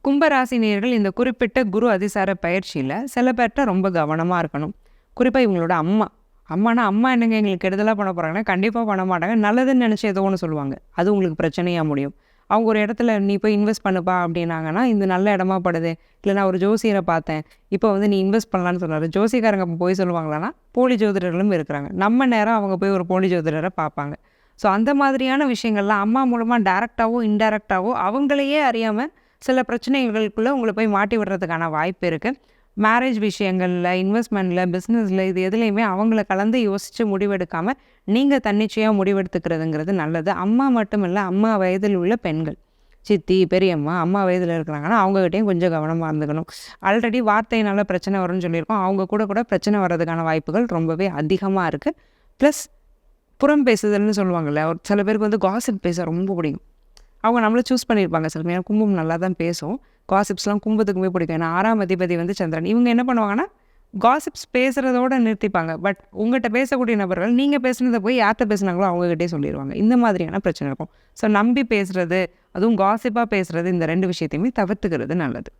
கும்பராசி நேயர்கள் இந்த குறிப்பிட்ட குரு அதிசார பயிற்சியில் சில பேர்கிட்ட ரொம்ப கவனமாக இருக்கணும். குறிப்பாக இவங்களோட அம்மா. அம்மா என்னங்க எங்களுக்கு கெடுதலாக பண்ண போகிறாங்கன்னா கண்டிப்பாக பண்ண மாட்டாங்க. நல்லதுன்னு நினச்சி ஏதோ ஒன்று சொல்லுவாங்க. அது உங்களுக்கு பிரச்சனையாக முடியும். அவங்க ஒரு இடத்துல நீ போய் இன்வெஸ்ட் பண்ணுப்பா அப்படின்னாங்கன்னா இந்த நல்ல இடமா படுது. இல்லை நான் ஒரு ஜோசியரை பார்த்தேன், இப்போ வந்து நீ இன்வெஸ்ட் பண்ணலான்னு சொன்னார். ஜோசியக்காரங்க போய் சொல்லுவாங்களான்னா போலி ஜோதிடர்களும் இருக்கிறாங்க. நம்ம நேரம் அவங்க போய் ஒரு போலி ஜோதிடரை பார்ப்பாங்க. ஸோ அந்த மாதிரியான விஷயங்கள்லாம் அம்மா மூலமாக டைரெக்டாவோ இன்டைரக்டாவோ அவங்களையே அறியாமல் சில பிரச்சனைகளுக்குள்ளே உங்களை போய் மாட்டி விடுறதுக்கான வாய்ப்பு இருக்குது. மேரேஜ் விஷயங்களில், இன்வெஸ்ட்மெண்ட்டில், பிஸ்னஸில் இது எதுலேயுமே அவங்கள கலந்து யோசித்து முடிவெடுக்காமல் நீங்கள் தன்னிச்சையாக முடிவெடுத்துக்கிறதுங்கிறது நல்லது. அம்மா மட்டும் இல்லை, அம்மா வயதில் உள்ள பெண்கள், சித்தி, பெரியம்மா, அம்மா வயதில் இருக்கிறாங்கன்னா அவங்ககிட்டையும் கொஞ்சம் கவனமாக இருந்துக்கணும். ஆல்ரெடி வார்த்தையினால பிரச்சனை வரும்னு சொல்லியிருக்கோம். அவங்க கூட பிரச்சனை வர்றதுக்கான வாய்ப்புகள் ரொம்பவே அதிகமாக இருக்குது. ப்ளஸ் புறம் பேசுதல்னு சொல்லுவாங்கள்ல, ஒரு சில பேருக்கு வந்து காசிப் பேச ரொம்ப பிடிக்கும். அவங்க நம்மளை சூஸ் பண்ணியிருப்பாங்க. சில நேரம் கும்பம் நல்லா தான் பேசும். காசிப்ஸ்லாம் கும்பத்துக்குமே பிடிக்கும். ஏன்னா 6ஆம் அதிபதி வந்து சந்திரன். இவங்க என்ன பண்ணுவாங்கன்னா காசிப்ஸ் பேசுகிறதோடு நிறுத்திப்பாங்க. பட் உங்கள்கிட்ட பேசக்கூடிய நபர்கள் நீங்கள் பேசுனதை போய் யார்கிட்ட பேசுனாங்களோ அவங்ககிட்டே சொல்லிடுவாங்க. இந்த மாதிரியான பிரச்சனை இருக்கும். ஸோ நம்பி பேசுகிறது, அதுவும் காசிப்பாக பேசுகிறது, இந்த 2 விஷயத்தையுமே தவிர்த்துக்கிறது நல்லது.